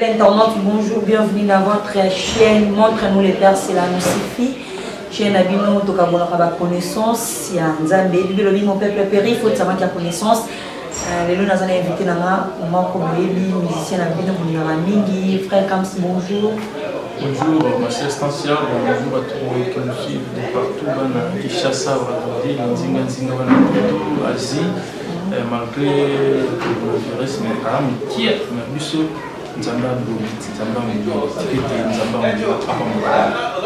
Fidèle internaute, bonjour, bienvenue dans votre chaîne. Montre-nous les pères, cela nous suffit. Chaîne Abino, Tokabona connaissance. Il y a un Zambé, mon peuple péri, il faut savoir qu'il y a connaissance. Les gens ont invité Nama, Oman Komoébi, musicien Abino, Mingi, frère Kams, bonjour. Bonjour, ma chère Stancia, bonjour à tous ceux qui nous suivent de partout, dans Kinshasa, dans Nzinga, dans Asie, malgré le reste, mais quand même, qui est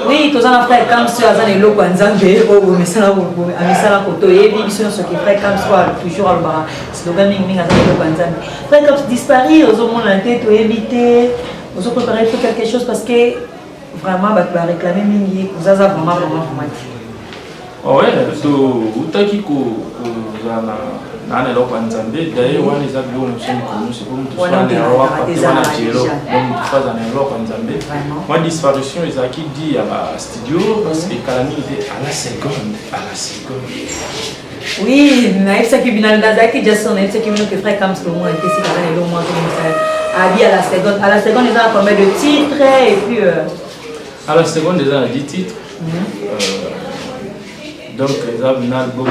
oui, tous en frère comme si on est loco en Zambie, oh, mais ça là, mais ça là, pour toi, et puis sur ce qui fait comme soit toujours à l'obara, slogan ming à loco en Zambie. Frère comme disparaît, aux hommes la tête, ou éviter, aux autres préparer pour quelque chose parce que vraiment, bah, tu vas réclamer mingi, vous avez vraiment. Ouais, tout à qui nane lo kwa Nzambe d'ailleurs wani za bio nous sommes connus c'est comme tout ça ne roi pas wana jelo donc pas dans lo kwa Nzambe moi disparition ezaki dit à la studio parce que Kalani était à la seconde oui mais ça qui binal dazaki Jason c'est qui nous que frère comme ce moment était si Kalani lo moi comme ça a dit à la seconde ils ont combien de titres et puis à la seconde ils ont 10 titres donc ils ont un album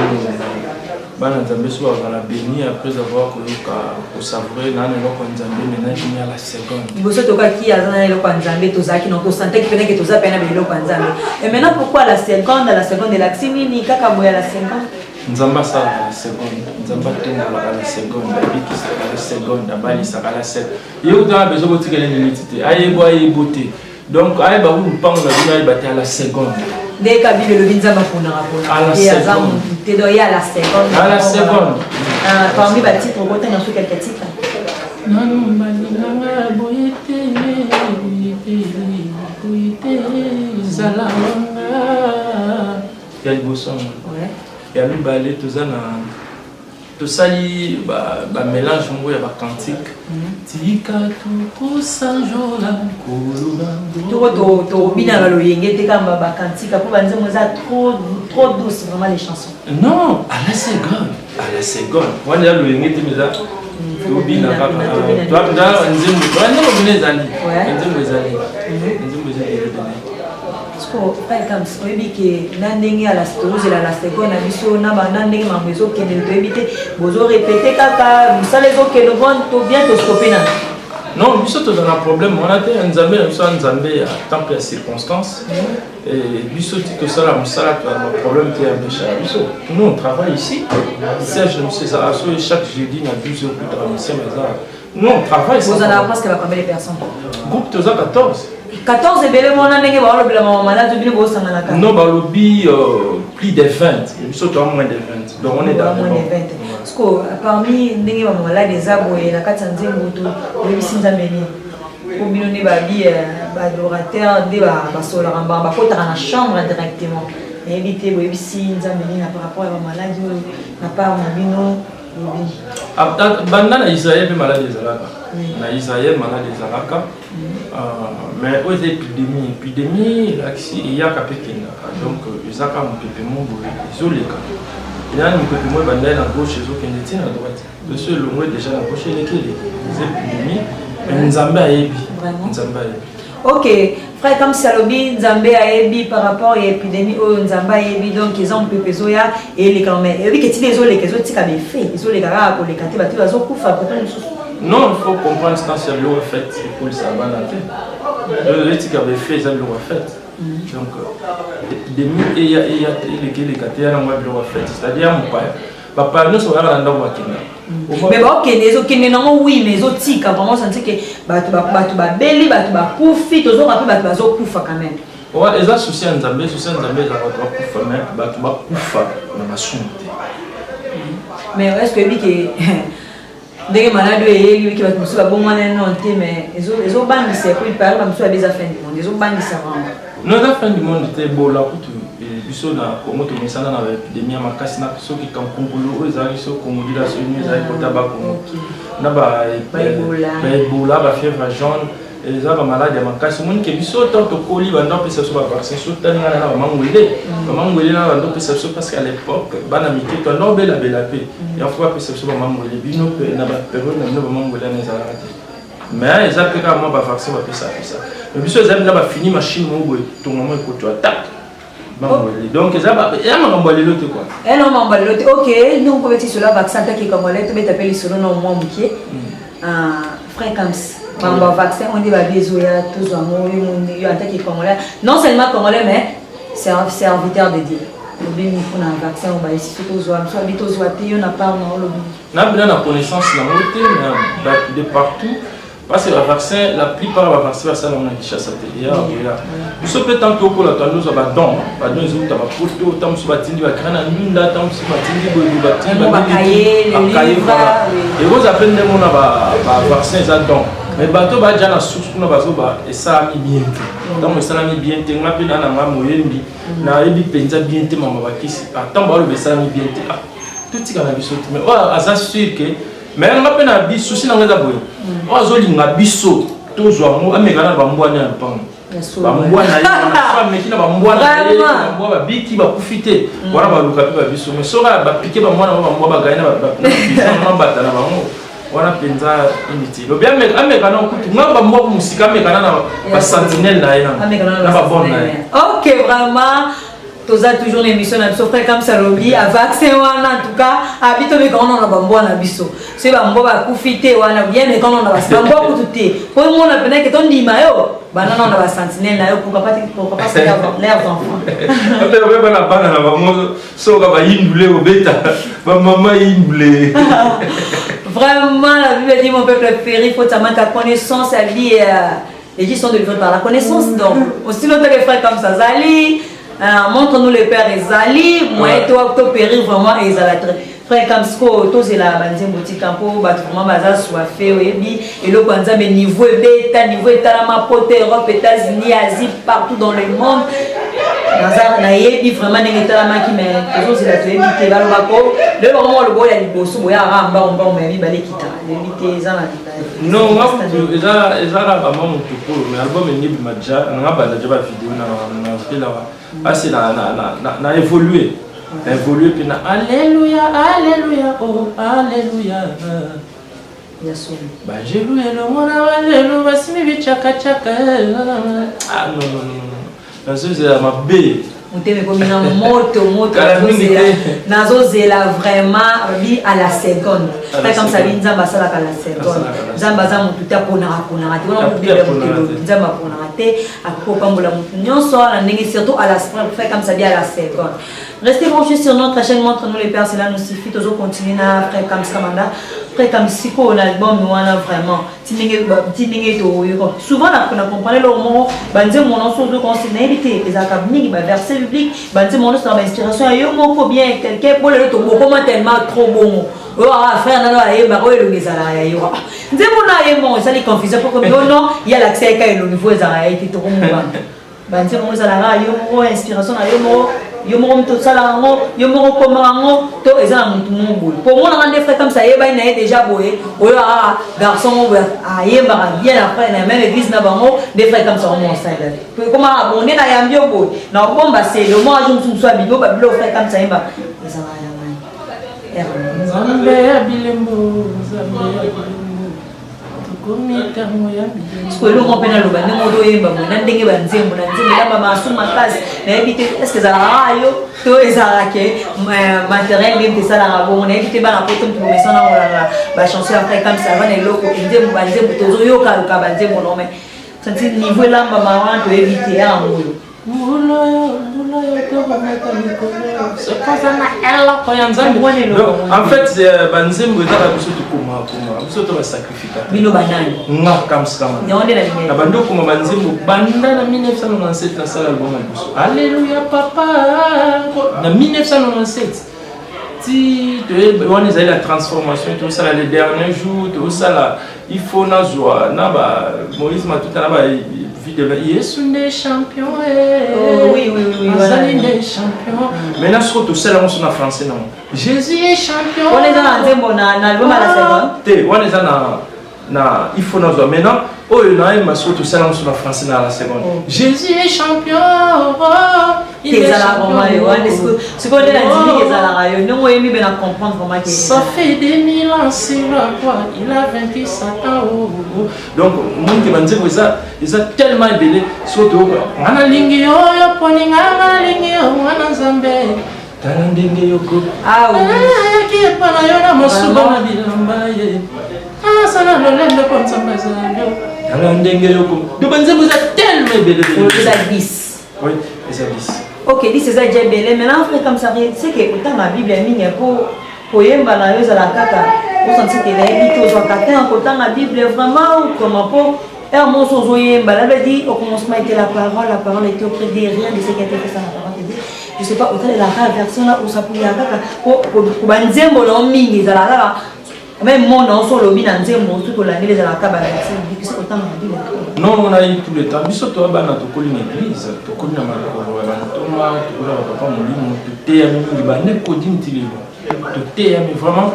Bana Nzambe soit à la béni après avoir connu au savourer nane lo kwa Nzambe maintenant qui à la seconde. Boso toka qui a nane lo kwa Nzambe tozaki non sentait que peut-être que toza pena lo kwa Nzambe. Et maintenant pourquoi la seconde de la ximini kaka moya la seconde? Nzamba ça la seconde, Nzamba tonga la seconde, biki ça la seconde, abali ça la seconde. Yo dans besoin de tirer l'unité. Aye beauté. Donc aye ba ou pang la bina à la seconde. Dès qu'à vivre le Vinzama pour nous à la seconde. Tu dois y aller à la seconde. À la seconde. Parmi les titres, on retient sur quelques titres. Non, il y a le beau son. Il y a le ballet, tout ça. Tout ça, il mélange il y a un cantique. Tika tuko sanjola kolubando. Tu bina le yenge te kamba ba cantique pour banze moza trop douce vraiment les chansons. Non, à la seconde. Moi déjà le yenge te meza. Tu bina kaka. Toi bina nzembo bina zali. Nzembo zali. Frère comme ça, oui que n'andenge à la stose la seconde na biso na ba n'andenge mamezo que ne doit éviter bozo répéter kaka ça les autres que nous vont tout bien te stopper na non biso to dans un problème on a été Nzambe à temps et circonstances et biso tout ça la musala tu as un problème qui est méchant biso nous on travaille ici Serge nous c'est ça chaque jeudi na 12h plus tard nous on travaille vous en avez presque combien de personnes groupe 14 14 bébés, mon ami, non, lobby plus de 20. Ils sont moins de 20. Donc on est dans moins de 20. Parce que parmi les malades des arbres et la 400 moto, le bissin d'Amélie, pour millionner babi, adorateur, des basolaramba, bakotar dans la chambre directement. Et éviter le bissin d'Amélie par rapport à la maladie, n'a pas un bino. Bandana Israël est malade des Alaka. Na Israël malade des Alaka. Mais aux épidémies, il y a Kapekina. Donc, ils ont un pépément isolé. Il y a un pépément bandana à gauche, ils ont qu'un étienne à droite. De ce le mot déjà à gauche, il y a les épidémies. Mais Nzamba Ebi. Ok, frère, comme Salobi, Nzamba Ebi par rapport à l'épidémie, Nzamba Ebi, donc ils ont Pepezoya et les caméras. Et oui, que tu les os, les questions, tu as fait. Ils ont les gars pour les cantés, tu vas au coup, non, il faut comprendre ce que l'eau a fait pour le savoir la tête. Le qui avait fait, ça l'eau a fait. Donc, l'épidémie, il y a les cantés, l'eau a fait. C'est-à-dire, mon père. Papa, nous sommes là dans le mais ok, les autres qui n'ont oui, mais les autres qui vraiment senti que tu vas belli, tu vas koufi, tu vas rappeler, tu vas koufa quand même. Ouais, les associés en Zambie, ça va koufa, mais tu vas koufa dans ma chambre. Mais est-ce que lui qui des malades et qui va te montrer bon moyen non mais les autres bandes c'est pour parler comme ça des affaires du monde les autres bandes ça va non la fin du monde était beau là pour tout et biso na comme to mesana na épidémie makasi na biso qui kan kongolo ezali so comme dit la semaine ezali kota ba ko na ba Ebola ba fièvre jaune et ça va malade makasi monde que biso tant to koli banda pesa so ba vaccin so tanga na ba mangwele na banda pesa so parce qu'à l'époque bana mike to no bela paix et en fois pesa so ba mangwele bino pe na ba période na ba mangwele na ezala mais ils appellent quand même pas vaccin va faire ça. Mais biso ils aiment là ba fini machine mo tout moment ko tu attaque. Donc ils aiment m'emballer l'autre quoi. Elle on m'emballe l'autre. OK, nous on peut sur la vaccin qui comme là tu mets taper les solo non moi mukie. Frère Kams. Mamba vaccin on dit ba bizoya tous amour yo attaque comme là. Non seulement congolais mais c'est un serviteur de Dieu. Le bien il faut un vaccin on va ici tout zo am so habito zo ati yo na part non lobby. Na bien la connaissance la moté de partout. Parce que le vaccin, la plupart des vaccins, ça on a déjà ça. Nous sommes peut-être pour la tendance à badon, badon ils ont pas photo, tant sur batindi va créer un nunda, tant sur batindi boy batindi, et vous appelez des gens à vaccin ça donc. Mais bateau va déjà la source pour nous bateau va et ça a mis bien. Donc ça a mis bien. On a appelé dans la moyenne, na ebi penza bien te maman va qui. Attends bah le ça a mis bien. Tout ce qu'on a vu sauter. Mais ouais, ça sûr que mais on a peine à biso si on a boy. On a zoli ngabiso toujours moi amekana ba mbwana ya pan. Ba mbwana ya na mais qui na ba mbwana ba biki ba profiter. Voilà ba luka ba biso mais sora ba piquer ba mwana ba mbwa ba gaina ba bizarre ba tana ba ngo. Wana penza inutile. Lo bien amekana okutu ngaba mbwa musika amekana na ba sentinelle na ina. Na ba bonne na. OK, vraiment tous toujours l'émission na biso frère comme ça lobby à vaccin wana en tout cas habito mais quand on a bambo na biso c'est bambo ba kufite wana bien mais quand on a bambo kututé pour moi on a peine que ton dima yo banana on a ba sentinelle na yo pourquoi pas c'est l'air d'enfant après on va na bana na bambo so ka ba yindule obeta ba maman yindule vraiment la Bible dit mon peuple périt faut ta connaissance à vie et qui sont délivrés par la connaissance donc aussi longtemps que frère comme ça Zali montre-nous le père Ezali, moi et toi, tu périr vraiment Ezalatré. Frère Kamsko, tous c'est la banzé boutique campo, vraiment bazar soifé, et le Kwanza, mais niveau bêta, niveau étalama, poté, Europe, États-Unis, Asie, partout dans le monde. Bazar, naïe, vraiment, n'est pas la main qui met, tous c'est la tuée, qui va le bako. Le moment où le boy a dit, bosso, boya, ramba, on va, on m'a mis, balé, quitta. Non, moi, Ezara, maman, mon topo, mais album est nible, madja, on a pas de vidéo, on a là. Ah, c'est na évolué. Évolué, puis na Alléluia, Alléluia, oh, Alléluia. Bah, j'ai loué le monde, Alléluia, si mi chaka chaka. Ah, non. C'est ma belle. On t'aime comme une moto, nazo zela vraiment à la seconde. Pas comme ça, Nzamba sala à la seconde. Nzamba za mutu ta pona rapona. Tu vois, on peut dire Nzamba pona raté. À quoi pambola mutu nyonso la ndenge surtout à la fait comme ça bien à la seconde. Restez branchés sur notre chaîne, montre-nous les pères, cela nous suffit. Toujours continuer à frère comme Samanda, frère comme Siko, l'album nous a vraiment. Souvent, on comprend le mot, mon nom sur deux consignations, les académiques, verset biblique, mon nom sur l'inspiration, il y a un bien quelqu'un pour le tombeau, comment tellement trop bon. Oh, frère, non, il y a le Nizala. Il y a des confusions pour que non, il y a l'accès à le niveau des araïs qui te remontent. Mon Nizala, il y a une inspiration, yo mo to sala ngo yo mo ko mango to eza mutu mungu pour moi on a des frères comme ça yeba ina déjà boye oyo garçon a yeba bien après na même église na bango des frères comme ça on s'aide comment abonner na yambio boye na bomba c'est le moi je me suis bibo ba bilo frère comme ça yeba eza ya mai zambe ya bilembo zambe parce que l'on appelle le bain, on doit y aller, on a des gens qui ont là, maman, sous ma place, est-ce que ça a yo, tout est à la matériel, même ça la bon, on a évité la photo pour mettre ça dans la chanson après comme ça, on est là, on dit on va dire pour toujours yo quand on va dire mon nom, mais c'est niveau là, maman, on doit éviter un mot. En fait, c'est Banzembo est à la bouche de Kuma, vous sacrificateur. Mino banane. Non, comme ça. La bande comme Banzembo, Banda en 1997 dans salle album Alléluia, papa. En 1997. Si tu es la transformation, tout ça, les derniers jours, tout ça, il faut na joie, na ba Moïse m'a tout à l'heure Yesu n'est champion. Oui. Azali n'est champion. Maintenant, surtout, c'est là où on est en français. Non. Jésus est champion. On est dans l'album à la seconde. On est dans il faut nous voir maintenant. Oh, il y a un masque tout ça sur la français dans la seconde. Jésus est champion. Il est champion. Ce qu'on a dit, nous aimons bien comprendre comment il est. Ça fait des 1000 ans sur la croix, il a vaincu Satan. Donc, monde qui m'a dit ils ont tellement ébélé. Surtout, on a lingi oyo poni ngana lingi wana Nzambe. Talandenge yoko. Ah oui. Qui est pas là yo na masuba na bilamba ye. Ah ça na lolende pour Nzambe zanyo. Talandenge yoko. Donc Nzambe vous a tellement ébélé. Ils ont 10. Oui, ils ont 10. Ok, 10 c'est ça déjà ébélé. Maintenant on fait comme ça, c'est que autant ma Bible est migne pour yemba na yo za la kaka. On sent que la Bible aux en autant ma Bible est vraiment comment pour et à mon sozoyé, bah là, dit au commencement était la parole était auprès des rien de ce qui a été fait ça la parole de Dieu. Je sais pas, autant de la rare version là où ça pouvait y avoir pour banzembo l'oming les ala même mon nom sur l'obi nanzembo tout l'année les ala kaba c'est autant de Bible. Non, on a eu tout le temps. Biso to bana to koli na église, to koli na maloko ba toma to la papa molimo to te ya mingi ba ne ko dimtilelo. To te ya mi vraiment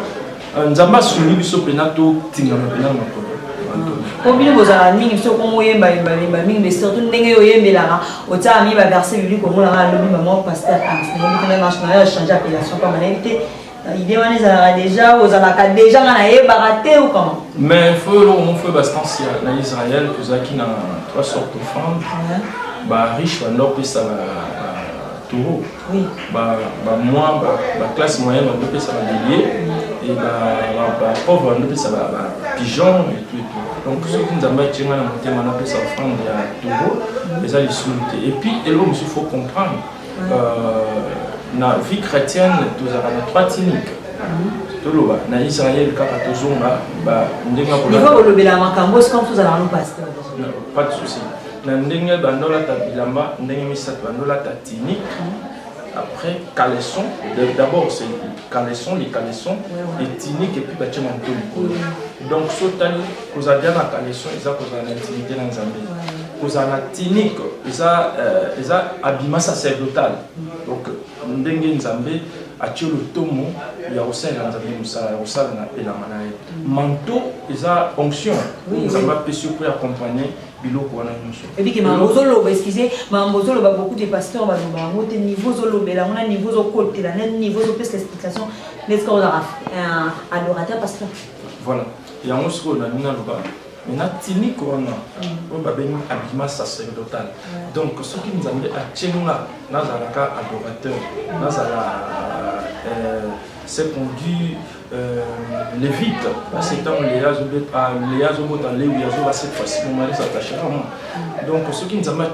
nzamba suni biso penato tinga na makolo. Combien vous avez mis sur comment y est, mais surtout n'ayez eu mais là, au temps mis verset biblique comme on l'a lu maman pasteur Hans, mais national changer appellation comme on a invité. Il demande déjà aux alaka déjà on a baraté ou comment? Mais faut on fait bastant en Israël que ça qui n'a trois sortes d'offrandes. Bah riche on leur paye ça taureau. Oui. Bah moi bah classe moyenne on leur paye ça bélier et bah pauvre on leur paye ça pigeon et tout. Donc, ceux qui nous ont dit que nous avons fait ça offrande à taureau, les a les et puis, il faut comprendre, dans la vie chrétienne, nous avons trois techniques. Dans Israël, quand nous avons le Bélamacambo, c'est comme vous allez nous passer. Pas de souci. Dans la technique, après, caleçon, d'abord c'est caleçon, les caleçons, les tiniques et puis bâtiment manteau. Donc, ce temps, vous avez bien la caleçon, ils ont l'intimité dans les amis. Vous avez la tinique, ils ont habillement sacerdotal. Donc, Ndenge Nzambe a tué le tomo, il y a aussi un Nzambe Moussa, il y a aussi un manaï. Manteau, ils ont onction. Nzambe a pu pour accompagner. Et puis, excusez, beaucoup de pasteurs, au niveau on a niveau au côté, niveau de l'explication, n'est-ce qu'on a un adorateur pasteur. Voilà. Il y a un autre qu'on a mis dans le bas. Maintenant, tini corona, on va bien habillement sacerdotal. Donc, ce qui nous amène à Tchénoula, nous avons adorateur, nous avons c'est qu'on dit lévite, c'est tant les azobot dans les oiseaux va cette fois-ci mon mari s'attacher à moi. Donc ce qui nous a mis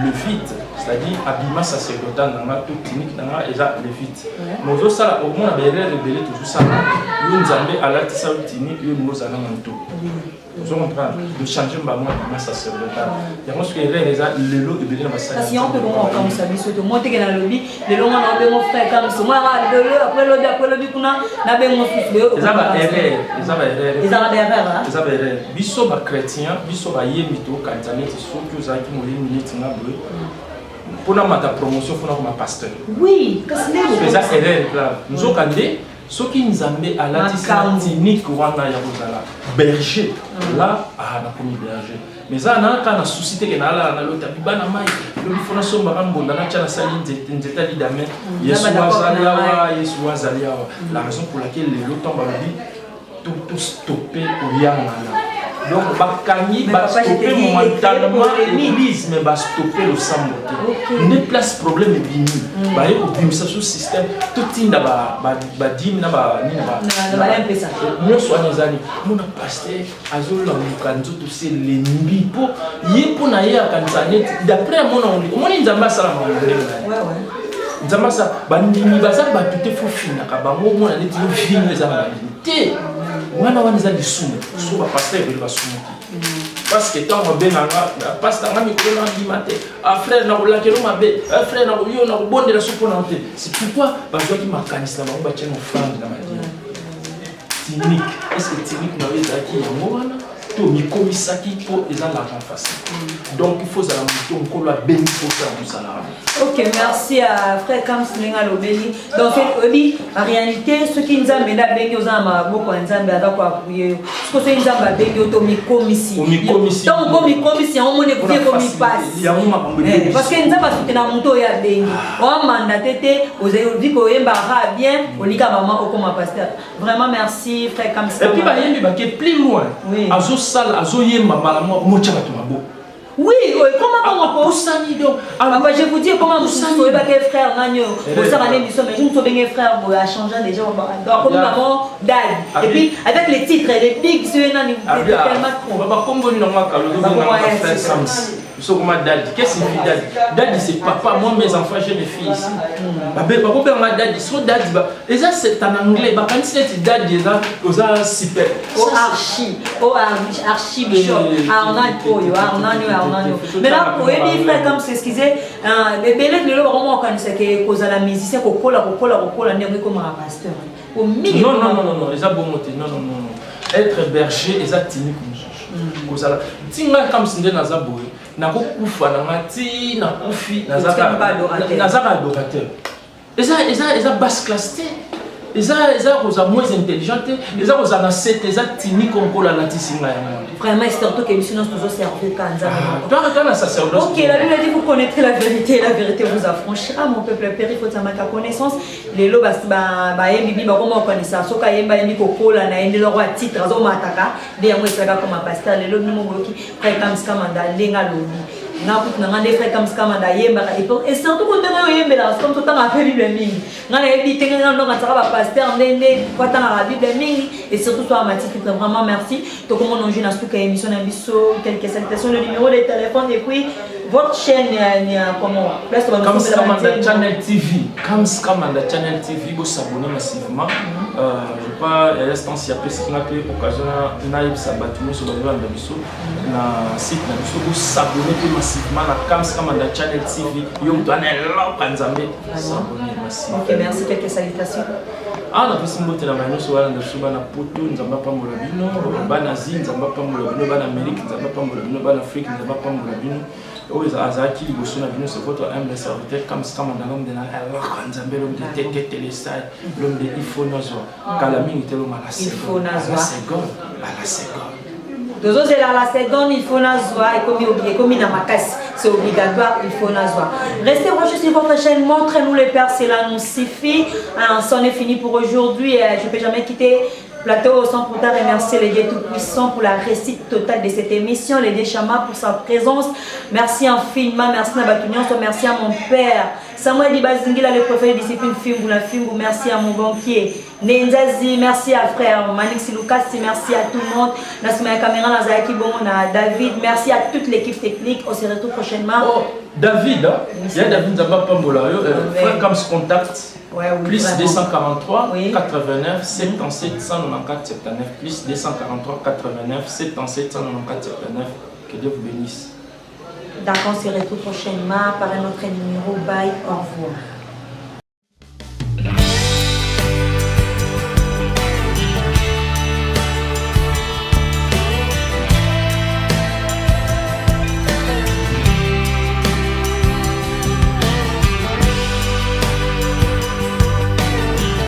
lévite, c'est-à-dire habillement sacerdotal dans la toute clinique dans la lévite. Mais au ça au moins la rebelle tout ça, nous avons à la tissa clinique nous allons en tout. Vous comprenez? De changer ma main habillement sacerdotal. Il y a ce que les lots de bénin va si on peut comme ça, surtout monter dans le lobby, les longs on a mon frère comme ça, moi après le lobby qu'on a mon souffle. Ils avaient erreur. Biso ba chrétien, biso ba yemito kanzane tiso que za ki moli minute na bleu. Pour na mata promotion pour na pasteur. Oui, parce que les erreur là. Nous au kandé ce qui nous amène à la technique wana ya bozala berger là na premier berger mais ça na kana suscité que na la na lota bibana mai le bifona somba kambonda na tchala sali nzeta lidame yesu wazaliawa la raison pour laquelle les lotons balobi tout stopper au yangana. Donc, bakani va stopper momentanément l'église, mais va stopper le sang. Ne place problème et bini. Bah, il faut bimisa sous système. Tout le monde va dire, na ba ni na ba. Nous soignons les années. Nous na pasteur, azol la mukanzo tout c'est l'ennemi. Pour y pour na ya kanzanet. D'après mon on dit nzamba sala ma. Nzamba sa bandimi baza ba tuté fo fina ka bango mona neti yo fina za ba. Té. Wana wana za disumu so ba pasteur be ba sumu parce que tant on ben nga pasteur nga mi ko na di maté a frère na ko la kelo mabe frère na ko yo na ko bonde la suponante c'est pourquoi ba zo ki makanisa ba ba tcheno frère na ma technique est-ce que technique na weza ki yango wana to mi komisaki po eza l'argent facile. Donc il faut ça la moto on la béni pour ça tout ça là. OK, merci à frère Kams Lenga Lobeli. Donc en réalité ce qui nous a mené à béni aux amba beaucoup nzambe ada ko appuyer. Ce que c'est nzamba béni to mi komisi. Donc ko mi komisi on mone ko mi passe. Parce que nzamba soutenir moto ya béni. On mandaté aux dit ko yemba bien, on lika maman au comme pasteur. Vraiment merci frère Kams. Et puis bah yembi ba ke plus loin. Azo sal azo yemba malamu mocha bato mabo. Oui, comment on je vous dis comment vous savez pas que frère Nagno, vous savez mais je ne sais pas frère a changé déjà comme maman dad. Et puis avec les titres les big c'est tellement trop. Comme vous qu'est-ce que c'est dad? Dad c'est papa, moi mes enfants j'ai mes filles ici. Dad so dad et ça c'est en anglais quand c'est dad déjà aux super. Archi bishop mais là pour aider frère comme c'est ce qu'ils disaient mais belé le vraiment quand c'est que cause la musicien ko kola ndenge comme un pasteur au milieu non les a bon monter non être berger les a tini comme cause la tinga comme c'est ndé naza boy na ko kufa na mati na kufi naza adorateur les a basse classe les a moins intelligentes, les a cette, les a tini comme la latisinga. Vraiment, c'est surtout que nous toujours servi quand ça. Ok, la Bible dit vous connaîtrez la vérité vous affranchira. Mon peuple péri, il faut avoir ma connaissance. Les lots, bibi, comment on connaît ça? Soka yemba yemi kokola na ende le roi titre, azo mataka. Bien moi c'est comme un pasteur. Les lots nous moki, frère comme skamanda, lenga lobi. Des frères comme Skamanda Yemba et surtout quand on est Yemba comme tout le temps à la Bible ming. On a évité que nous avons pasteur Ndende quoi tant à la Bible ming et surtout toi Mathilde vraiment merci. Tout comme on joue dans cette émission d'ambition quelques salutations le numéro de téléphone et puis votre chaîne comment comme Skamanda Channel TV comme Skamanda Channel TV vous s'abonner massivement. Je pas l'instant s'il y a plus qui n'a pas occasion naïb sabatou sur le d'ambition na site d'ambition vous s'abonner massivement à Skamanda Channel TV. Ok, merci. Quelques salutations. Ah, la personne qui est là, nous sommes à Poto, nous sommes pas Molabino, ban Asie, nous sommes pas Molabino, ban Amérique, nous sommes pas Molabino, ban Afrique, nous sommes pas Molabino. Oh, Azaki, les Bossons, c'est votre humble serviteur, comme Skamanda, l'homme de la l'homme de Teke, l'homme de Ifonazo, Kalamine, l'homme à la seconde. À la seconde. Deux autres, la seconde, il faut nazoa et comme il c'est obligatoire, il faut nazoa. Restez branchés sur votre chaîne, montrez-nous les pères, cela nous suffit. C'en est fini pour aujourd'hui. Je ne peux jamais quitter plateau sans pour remercier les dieux tout-puissants pour la réussite totale de cette émission, les dieux Chama pour sa présence. Merci infiniment, merci Nabatunion, merci à mon père. Samuel Dibazingila, le prophète discipline Fimbu, merci à mon banquier. Nenzazi, merci à frère Manix Lucas, merci à tout le monde. Nasma Caméra, Nazaki Bomona, David, merci à toute l'équipe technique. On se retrouve prochainement. Oh, David, il y a David Zabapambola, frère comme ce contact. Ouais, oui, plus vraiment. 243 oui. 89 77 194 79 plus 243 89 77 194 79. Que Dieu vous bénisse. D'accord, on se retrouve prochainement par un autre numéro. Bye, au revoir.